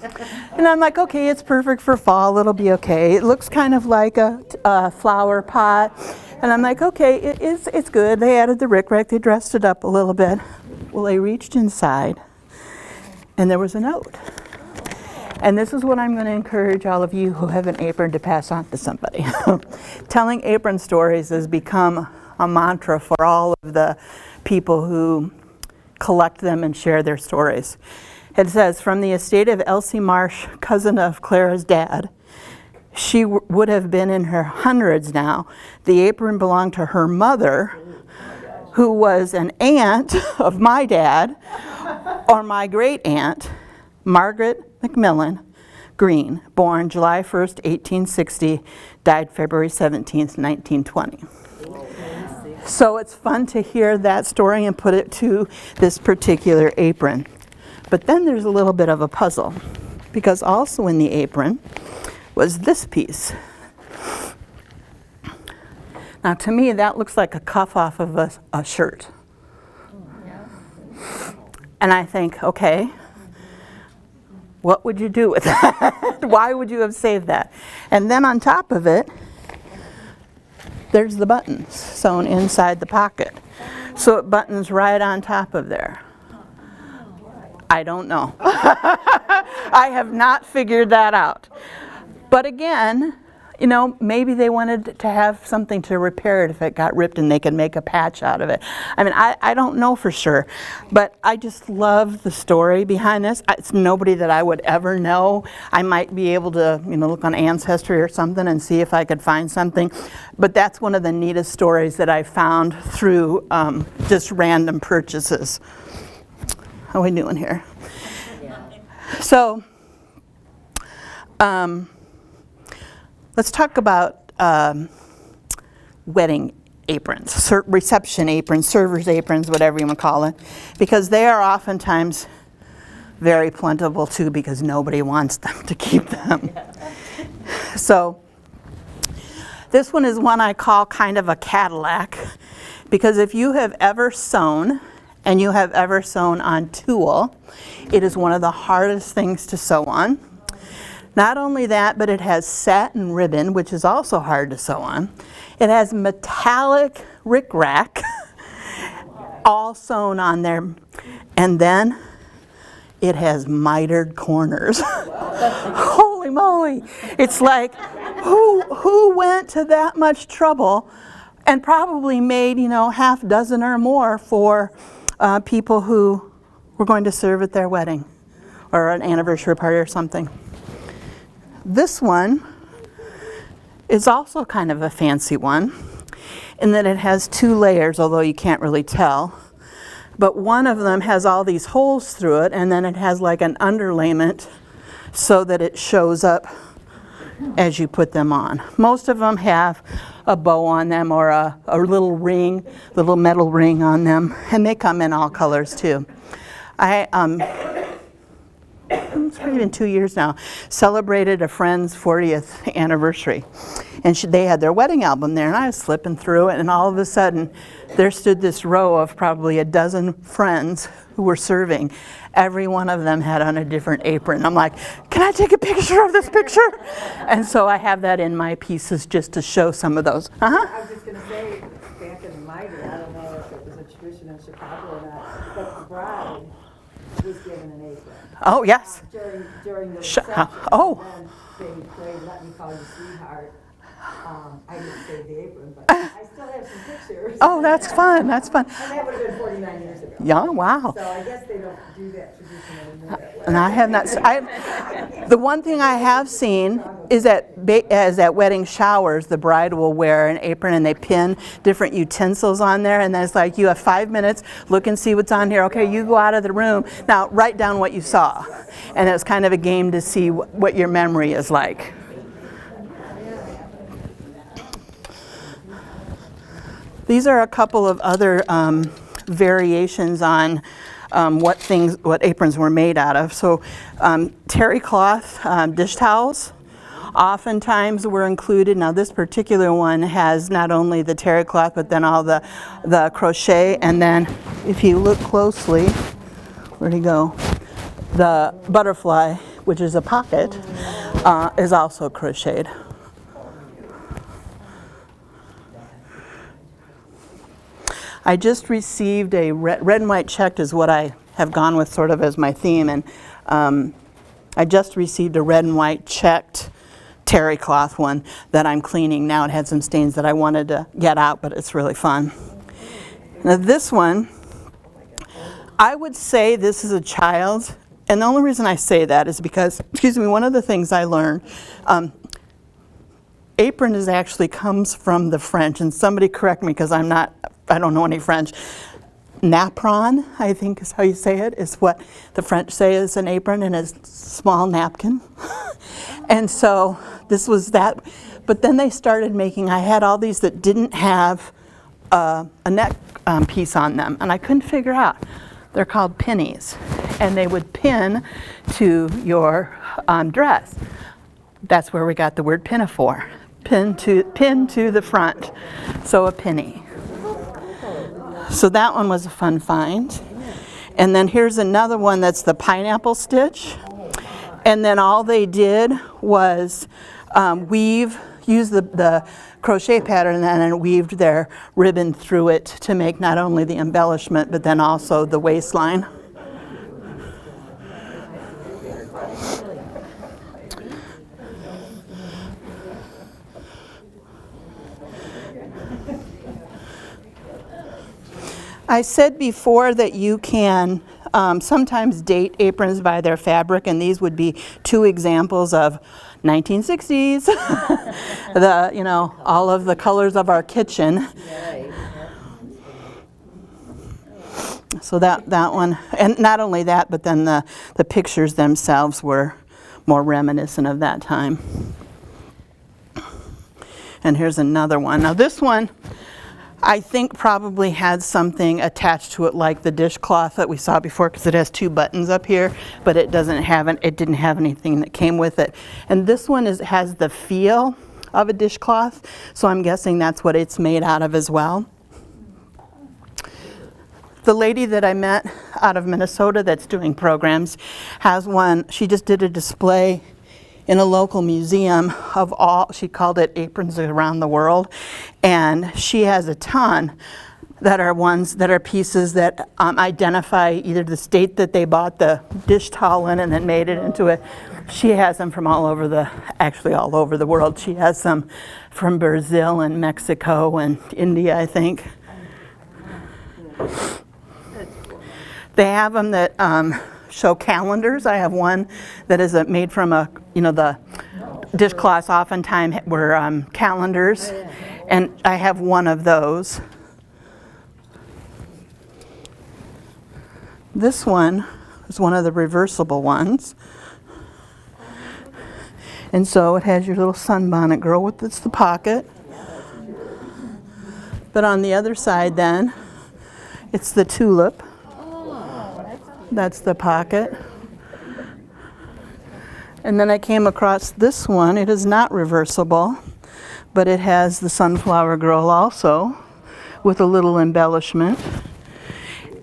B: And I'm like, okay, it's perfect for fall. It'll be okay. It looks kind of like a flower pot. And I'm like, okay, it's good. They added the rickrack. They dressed it up a little bit. Well, I reached inside, and there was a note. And this is what I'm going to encourage all of you who have an apron to pass on to somebody. Telling apron stories has become a mantra for all of the people who collect them and share their stories. It says, from the estate of Elsie Marsh, cousin of Clara's dad. She would have been in her hundreds now. The apron belonged to her mother, who was an aunt of my dad, or my great aunt, Margaret McMillan Green, born July 1st, 1860, died February 17th, 1920. So it's fun to hear that story and put it to this particular apron. But then there's a little bit of a puzzle, because also in the apron was this piece. Now to me that looks like a cuff off of a shirt. And I think, okay, what would you do with that? Why would you have saved that? And then on top of it, there's the buttons sewn inside the pocket. So it buttons right on top of there. I don't know. I have not figured that out. But again, you know, maybe they wanted to have something to repair it if it got ripped and they could make a patch out of it. I mean, I don't know for sure, but I just love the story behind this. It's nobody that I would ever know. I might be able to, you know, look on Ancestry or something and see if I could find something. But that's one of the neatest stories that I found through just random purchases. How are we doing here? So, let's talk about wedding aprons, reception aprons, servers' aprons, whatever you want to call it, because they are oftentimes very plentiful too, because nobody wants them to keep them. So this one is one I call kind of a Cadillac, because if you have ever sewn, and you have ever sewn on tulle, it is one of the hardest things to sew on. Not only that, but it has satin ribbon, which is also hard to sew on. It has metallic rickrack, all sewn on there. And then it has mitered corners. Holy moly! It's like, who went to that much trouble and probably made, you know, half dozen or more for people who were going to serve at their wedding or an anniversary party or something. This one is also kind of a fancy one in that it has 2 layers, although you can't really tell. But one of them has all these holes through it, and then it has like an underlayment so that it shows up as you put them on. Most of them have a bow on them or a little ring, little metal ring on them, and they come in all colors too. I'm it's probably been 2 years now, celebrated a friend's 40th anniversary. And they had their wedding album there, and I was flipping through it, and all of a sudden, there stood this row of probably a dozen friends who were serving. Every one of them had on a different apron. I'm like, can I take a picture of this picture? And so I have that in my pieces just to show some of those.
D: I was just going to say, back in my day, I don't know if it was a tradition in Chicago or not, but the bride was given an apron.
B: Oh, yes.
D: During the reception.
B: Oh.
D: And then they played Let Me Call You Sweetheart. I didn't say the apron, but I still have some pictures.
B: Oh, that's fun. That's fun.
D: And that would have been 49 years ago.
B: Yeah, wow.
D: So I guess they don't do that tradition anymore.
B: And I have not. The one thing I have seen is that as at wedding showers, the bride will wear an apron and they pin different utensils on there, and then it's like you have 5 minutes, look and see what's on here. Okay, you go out of the room now. Write down what you saw, and it's kind of a game to see what your memory is like. These are a couple of other variations on what aprons were made out of. So terry cloth dish towels oftentimes were included. Now this particular one has not only the terry cloth, but then all the crochet, and then if you look closely, where'd he go? The butterfly, which is a pocket, is also crocheted. I just received a red and white checked is what I have gone with sort of as my theme, and I just received a red and white checked terry cloth one that I'm cleaning now. It had some stains that I wanted to get out, but it's really fun. Now this one, I would say this is a child's, and the only reason I say that is because, excuse me, one of the things I learned, apron actually comes from the French, and somebody correct me because I don't know any French. Napron, I think is how you say it, is what the French say is an apron, and a small napkin. And so this was that. But then they started making, I had all these that didn't have a neck piece on them, and I couldn't figure out. They're called pinnies, and they would pin to your dress. That's where we got the word pinafore. Pin to the front, so a pinny. So that one was a fun find. And then here's another one that's the pineapple stitch. And then all they did was use the crochet pattern and then weaved their ribbon through it to make not only the embellishment, but then also the waistline. I said before that you can sometimes date aprons by their fabric, and these would be two examples of 1960s. All of the colors of our kitchen. So that one, and not only that, but then the pictures themselves were more reminiscent of that time. And here's another one. Now this one, I think probably had something attached to it like the dishcloth that we saw before, because it has two buttons up here, but it didn't have anything that came with it. And this one has the feel of a dishcloth, so I'm guessing that's what it's made out of as well. The lady that I met out of Minnesota that's doing programs has one. She just did a display in a local museum of all, she called it Aprons Around the World, and she has a ton that are pieces that identify either the state that they bought the dish towel in and then made it into it. She has them from all over the world. She has some from Brazil and Mexico and India, I think. They have them that show calendars. I have one that is made from the dishcloths oftentimes were calendars, and I have one of those. This one is one of the reversible ones. And so it has your little sunbonnet girl with the pocket. But on the other side then, it's the tulip. That's the pocket. And then I came across this one. It is not reversible, but it has the sunflower girl also with a little embellishment.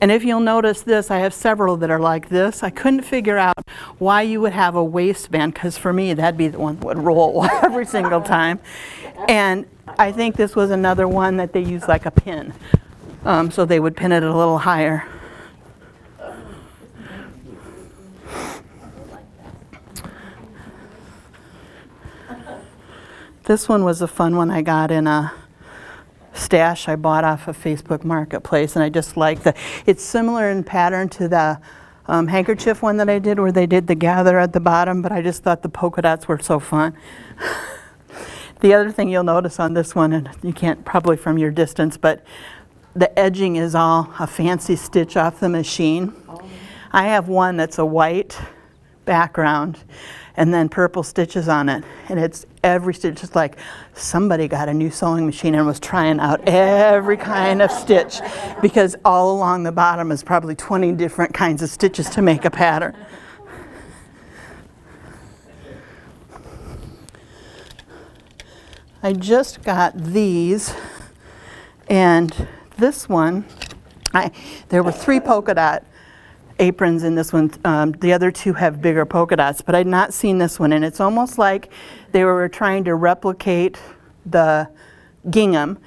B: And if you'll notice this, I have several that are like this. I couldn't figure out why you would have a waistband, because for me, that'd be the one that would roll every single time. And I think this was another one that they used like a pin. So they would pin it a little higher. This one was a fun one I got in a stash I bought off of Facebook Marketplace, and I just like it's similar in pattern to the handkerchief one that I did where they did the gather at the bottom, but I just thought the polka dots were so fun. The other thing you'll notice on this one, and you can't probably from your distance, but the edging is all a fancy stitch off the machine. I have one that's a white background and then purple stitches on it, and it's every stitch is like somebody got a new sewing machine and was trying out every kind of stitch, because all along the bottom is probably 20 different kinds of stitches to make a pattern. I just got these, and this one, there were 3 polka dot aprons in this one. The other 2 have bigger polka dots, but I'd not seen this one, and it's almost like they were trying to replicate the gingham,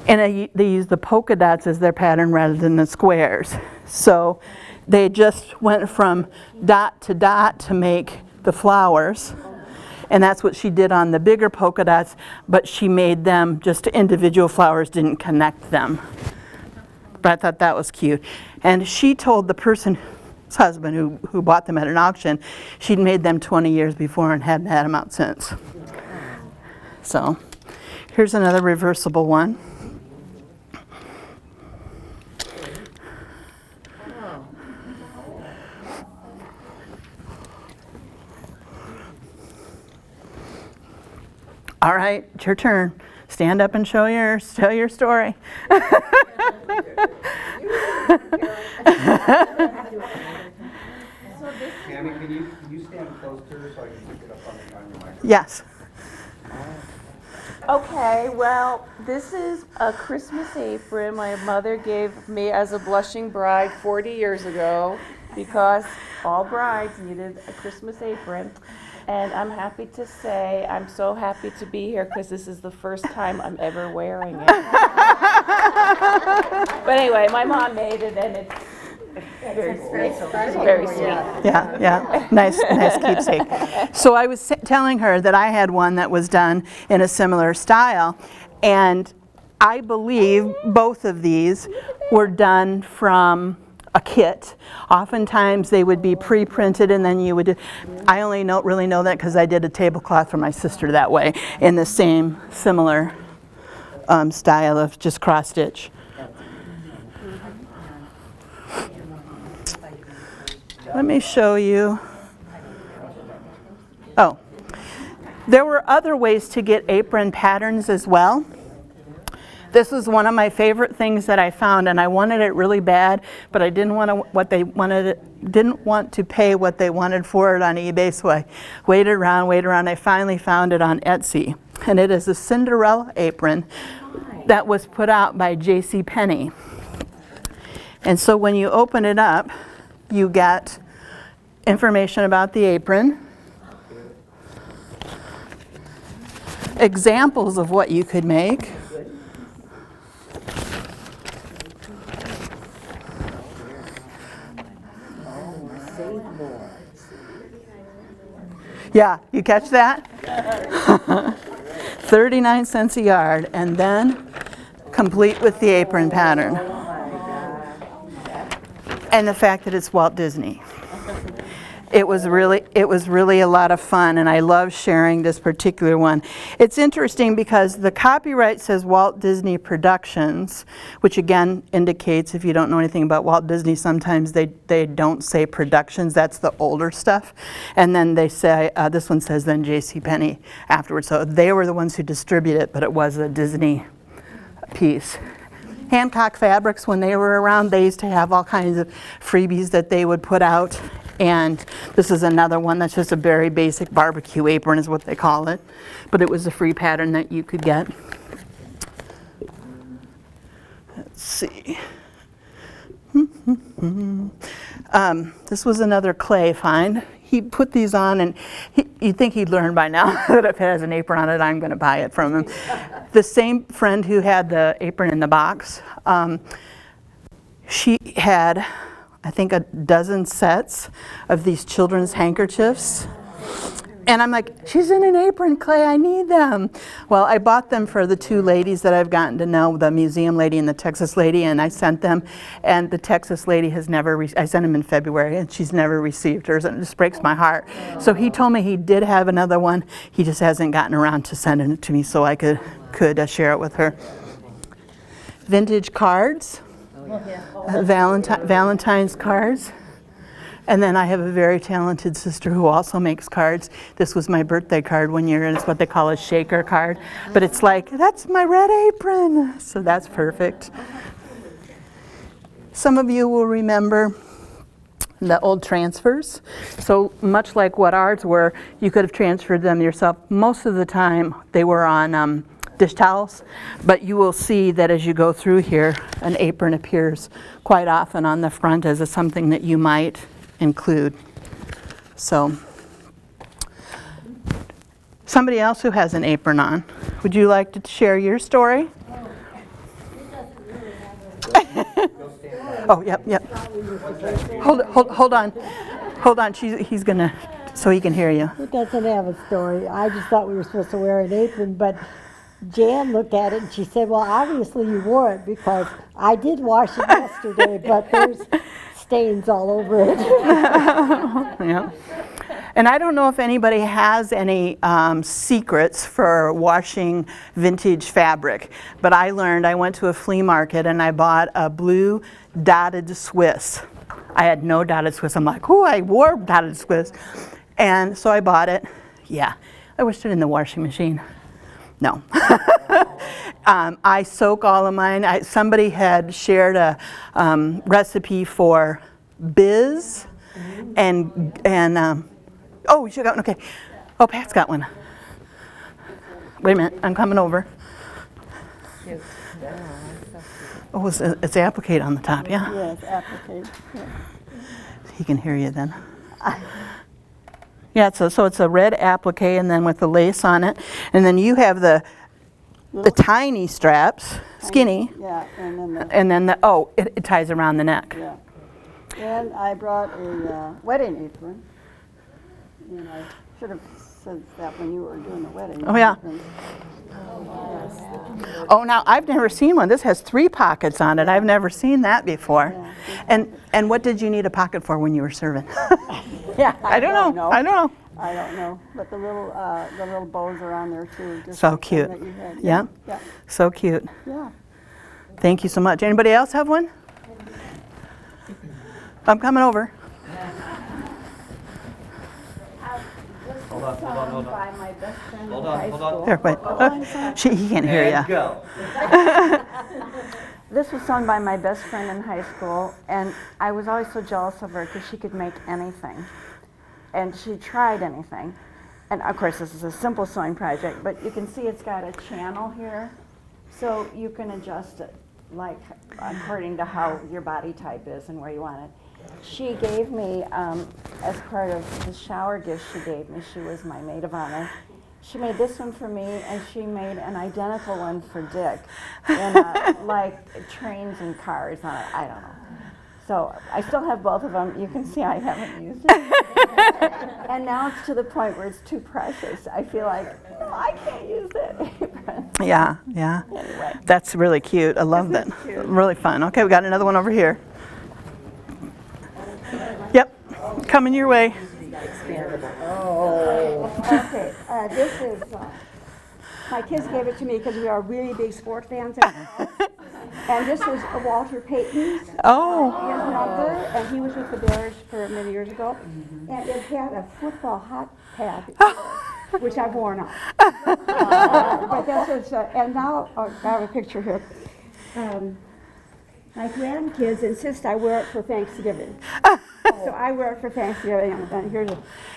B: and they used the polka dots as their pattern rather than the squares. So they just went from dot to make the flowers, and that's what she did on the bigger polka dots, but she made them just individual flowers, didn't connect them. But I thought that was cute. And she told the person's husband who bought them at an auction, she'd made them 20 years before and hadn't had them out since. So here's another reversible one. All right, it's your turn. Stand up and tell your story.
E: Tammy, can you stand close to her so I can pick it up on your microphone?
B: Yes.
F: Okay, well, this is a Christmas apron my mother gave me as a blushing bride 40 years ago, because all brides needed a Christmas apron. And I'm happy to say I'm so happy to be here because this is the first time I'm ever wearing it. But anyway, my mom made it, and it's very sweet. Very sweet.
B: Yeah. Nice keepsake. So I was telling her that I had one that was done in a similar style, and I believe both of these were done from a kit. Oftentimes they would be pre-printed, and then you would, I only really know that because I did a tablecloth for my sister that way in the same similar style of just cross stitch. Let me show you. Oh, there were other ways to get apron patterns as well. This was one of my favorite things that I found, and I wanted it really bad, but I didn't want to pay what they wanted for it on eBay, so I waited around. I finally found it on Etsy, and it is a Cinderella apron that was put out by JCPenney. And so when you open it up, you get information about the apron, examples of what you could make, yeah, you catch that? 39 cents a yard, and then complete with the apron pattern. And the fact that it's Walt Disney. It was really a lot of fun, and I love sharing this particular one. It's interesting because the copyright says Walt Disney Productions, which again indicates, if you don't know anything about Walt Disney, sometimes they don't say Productions. That's the older stuff. And then they say, this one says then JCPenney afterwards. So they were the ones who distributed it, but it was a Disney piece. Hancock Fabrics, when they were around, they used to have all kinds of freebies that they would put out. And this is another one that's just a very basic barbecue apron is what they call it. But it was a free pattern that you could get. Let's see. This was another Clay find. He put these on, and you'd think he'd learn by now that if it has an apron on it, I'm going to buy it from him. The same friend who had the apron in the box, she had, I think, a dozen sets of these children's handkerchiefs. And I'm like, she's in an apron, Clay, I need them. Well, I bought them for the two ladies that I've gotten to know, the museum lady and the Texas lady, and I sent them. And the Texas lady has never, I sent them in February, and she's never received hers, and it just breaks my heart. So he told me he did have another one. He just hasn't gotten around to sending it to me so I could share it with her. Vintage cards, Valentine's cards. And then I have a very talented sister who also makes cards. This was my birthday card one year, and it's what they call a shaker card. But it's like, that's my red apron. So that's perfect. Some of you will remember the old transfers. So much like what ours were, you could have transferred them yourself. Most of the time, they were on dish towels. But you will see that as you go through here, an apron appears quite often on the front as something that you might include. So, somebody else who has an apron on, would you like to share your story? Oh, yep. Hold on. He's gonna, so he can hear you.
G: It doesn't have a story. I just thought we were supposed to wear an apron, but Jan looked at it and she said, well, obviously you wore it because I did wash it yesterday, but there's stains all over it.
B: Yeah. And I don't know if anybody has any secrets for washing vintage fabric, but I went to a flea market and I bought a blue dotted Swiss. I had no dotted Swiss. I'm like, oh, I wore dotted Swiss. And so I bought it. Yeah, I wished it in the washing machine. No. I soak all of mine. Somebody had shared a recipe for biz and oh, you got one, okay. Oh, Pat's got one. Wait a minute, I'm coming over. Oh, it's applique on the top, yeah?
G: Yes, applique. Yeah.
B: He can hear you then. Yeah, so it's a red applique and then with the lace on it. And then you have the tiny straps, skinny.
G: Yeah,
B: And then it ties around the neck.
G: yeah. And I brought a wedding apron. And I should have said that when you were doing the wedding.
B: Oh, yeah.
G: Apron.
B: Oh, now I've never seen one. This has 3 pockets on it. I've never seen that before.
G: Yeah.
B: And what did you need a pocket for when you were serving?
G: Yeah,
B: I don't know.
G: I don't know, but the little bows are on there too. Just
B: So
G: like the
B: cute.
G: one that you had.
B: Yeah.
G: Yeah.
B: So cute.
G: Yeah.
B: Thank you so much. Anybody else have one? I'm coming over.
E: Hold on.
C: By my best friend
E: Hold
C: in high
E: on.
C: school.
B: Here, wait. He can't hear
E: And
B: you.
E: go.
F: This was sewn by my best friend in high school, and I was always so jealous of her because she could make anything. And she tried anything. And of course, this is a simple sewing project, but you can see it's got a channel here, so you can adjust it like according to how your body type is and where you want it. She gave me, as part of the shower gift she gave me, she was my maid of honor. She made this one for me, and she made an identical one for Dick, in like trains and cars on it. I don't know. So I still have both of them. You can see I haven't used it. And now it's to the point where it's too precious. I feel like, oh, I can't use it.
B: Yeah.
F: Anyway.
B: That's really cute. I love that. Really fun. Okay, we got another one over here. Yep, coming your way.
H: Okay, this is, my kids gave it to me because we are really big sport fans in the house. And this was Walter Payton's
B: Oh,
H: his number, and he was with the Bears for many years ago. And it had a football hot pad, which I've worn off. But this is, and now, I have a picture here. My grandkids insist I wear it for Thanksgiving. So I wear it for Thanksgiving, and here's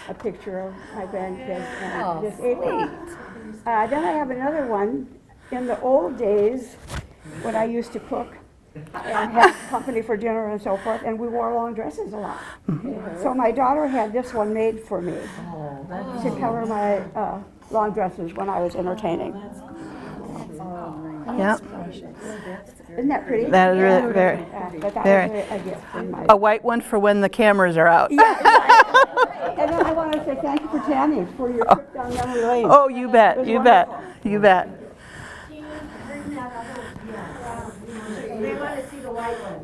H: a picture of my grandkids and this apron. Then I have another one. In the old days, when I used to cook and have company for dinner and so forth, and we wore long dresses a lot. So my daughter had this one made for me to cover my long dresses when I was entertaining.
B: Yeah.
H: Isn't that pretty?
B: That is really very,
H: But that
B: very.
H: was a gift from my.
B: A white one for when the cameras are out.
H: And then I want to say thank you for Tammy for your trip down memory lane.
B: Oh, you bet,
H: It was
B: you bet,
H: wonderful.
B: you bet.
D: They want to see the white one.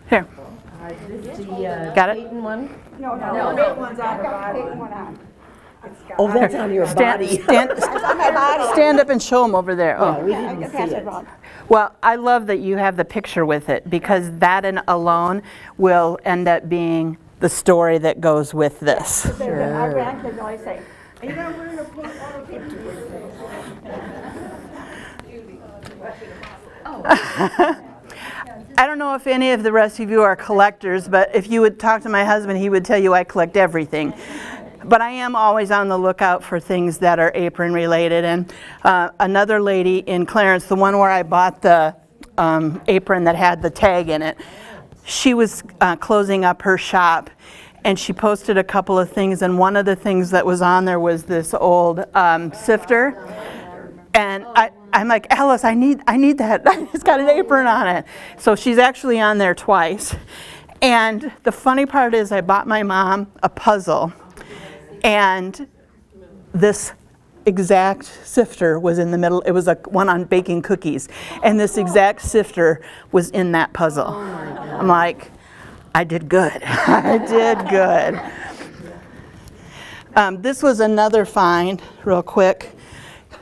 B: Here,
F: The
B: got it?
F: Payton one?
H: No.
D: Big one's on
H: I've
D: her
H: got the
D: body.
H: Payton one on.
G: Oh, that's on your body.
B: Stand up and show them over there. Oh.
G: We
H: I
G: didn't
H: can
G: see
H: pass it
G: it.
H: around.
B: Well, I love that you have the picture with it because that alone will end up being the story that goes with this.
H: Our grandkids always say, are you going to wear your pink or pink?
B: I don't know if any of the rest of you are collectors, but if you would talk to my husband, he would tell you I collect everything. But I am always on the lookout for things that are apron related. And another lady in Clarence, the one where I bought the apron that had the tag in it, she was closing up her shop and she posted a couple of things, and one of the things that was on there was this old sifter. And I'm like, Alice, I need that. It's got an apron on it. So she's actually on there twice. And the funny part is I bought my mom a puzzle, and this exact sifter was in the middle. It was one on baking cookies. And this exact sifter was in that puzzle. I'm like, I did good. I did good. This was another find, real quick.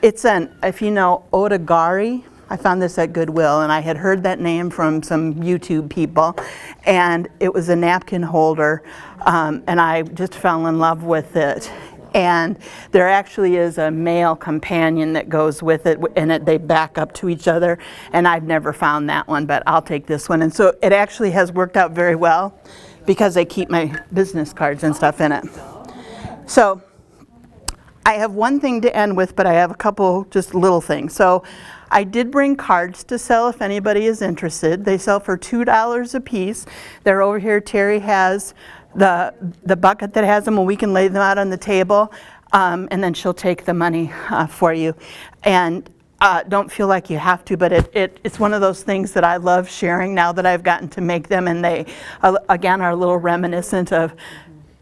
B: It's if you know Otagari, I found this at Goodwill, and I had heard that name from some YouTube people, and it was a napkin holder, and I just fell in love with it. And there actually is a male companion that goes with it, and they back up to each other, and I've never found that one, but I'll take this one. And so it actually has worked out very well because I keep my business cards and stuff in it. So I have one thing to end with, but I have a couple just little things. So I did bring cards to sell if anybody is interested. They sell for $2 a piece. They're over here. Terry has the bucket that has them, and we can lay them out on the table, and then she'll take the money for you. And don't feel like you have to, but it's one of those things that I love sharing now that I've gotten to make them, and they, again, are a little reminiscent of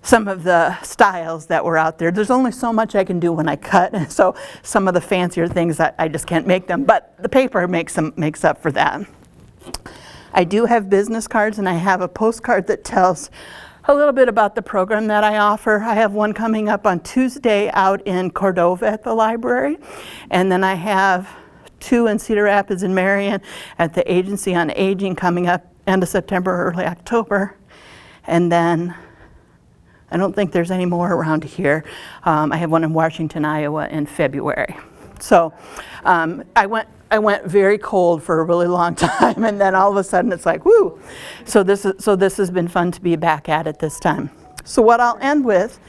B: some of the styles that were out there. There's only so much I can do when I cut, so some of the fancier things I just can't make them, but the paper makes up for that. I do have business cards, and I have a postcard that tells a little bit about the program that I offer. I have one coming up on Tuesday out in Cordova at the library, and then I have two in Cedar Rapids and Marion at the Agency on Aging coming up end of September, early October, and then I don't think there's any more around here. I have one in Washington, Iowa in February. So I went very cold for a really long time, and then all of a sudden it's like, woo! So this has been fun to be back at it this time. So what I'll end with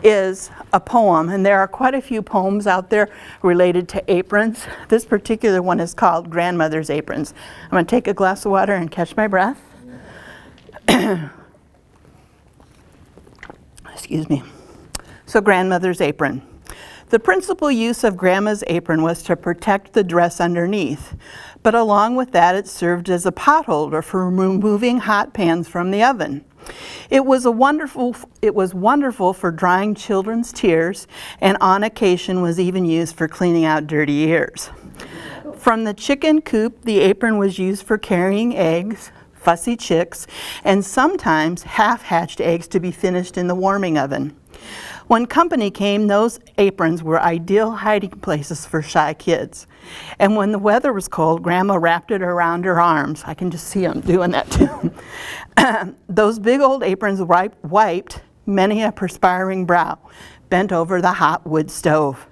B: is a poem, and there are quite a few poems out there related to aprons. This particular one is called Grandmother's Aprons. I'm going to take a glass of water and catch my breath. Excuse me. So Grandmother's Apron. The principal use of Grandma's apron was to protect the dress underneath, but along with that it served as a pot holder for removing hot pans from the oven. It was wonderful for drying children's tears, and on occasion was even used for cleaning out dirty ears. From the chicken coop, the apron was used for carrying eggs, fussy chicks, and sometimes half-hatched eggs to be finished in the warming oven. When company came, those aprons were ideal hiding places for shy kids. And when the weather was cold, Grandma wrapped it around her arms. I can just see them doing that too. Those big old aprons wiped many a perspiring brow, bent over the hot wood stove.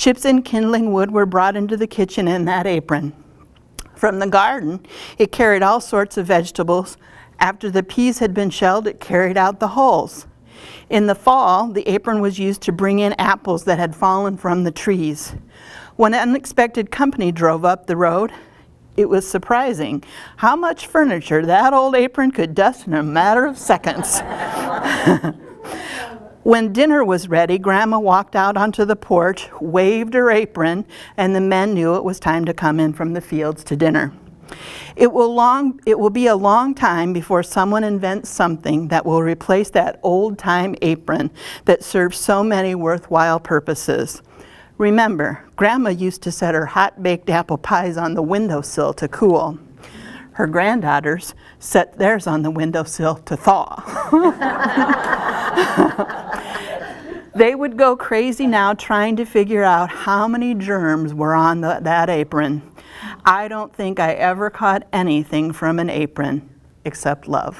B: Chips and kindling wood were brought into the kitchen in that apron. From the garden, it carried all sorts of vegetables. After the peas had been shelled, it carried out the hulls. In the fall, the apron was used to bring in apples that had fallen from the trees. When unexpected company drove up the road, it was surprising how much furniture that old apron could dust in a matter of seconds. When dinner was ready, Grandma walked out onto the porch, waved her apron, and the men knew it was time to come in from the fields to dinner. It will be a long time before someone invents something that will replace that old-time apron that serves so many worthwhile purposes. Remember, Grandma used to set her hot-baked apple pies on the windowsill to cool. Her granddaughters set theirs on the windowsill to thaw. They would go crazy now trying to figure out how many germs were on that apron. I don't think I ever caught anything from an apron except love.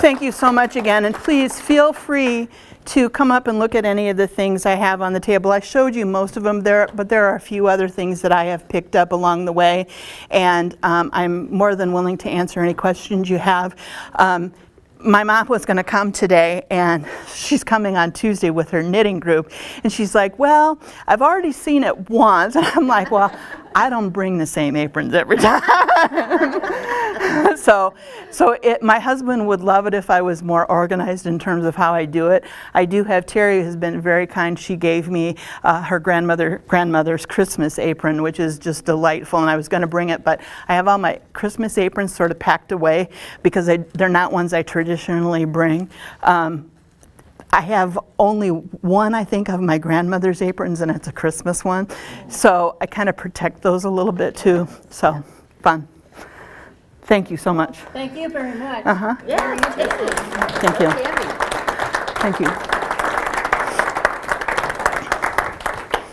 B: Thank you so much again, and please feel free to come up and look at any of the things I have on the table. I showed you most of them there, but there are a few other things that I have picked up along the way, and I'm more than willing to answer any questions you have. My mom was going to come today, and she's coming on Tuesday with her knitting group, and she's like, well, I've already seen it once. And I'm like, well, I don't bring the same aprons every time. My husband would love it if I was more organized in terms of how I do it. I do have, Terry has been very kind. She gave me her grandmother's Christmas apron, which is just delightful, and I was going to bring it, but I have all my Christmas aprons sort of packed away because they're not ones I traditionally bring. I have only one, I think, of my grandmother's aprons, and it's a Christmas one. So I kind of protect those a little bit too. So, fun. Thank you so much.
C: Thank you very much.
B: Uh-huh.
C: Yeah.
B: Thank you. Thank you.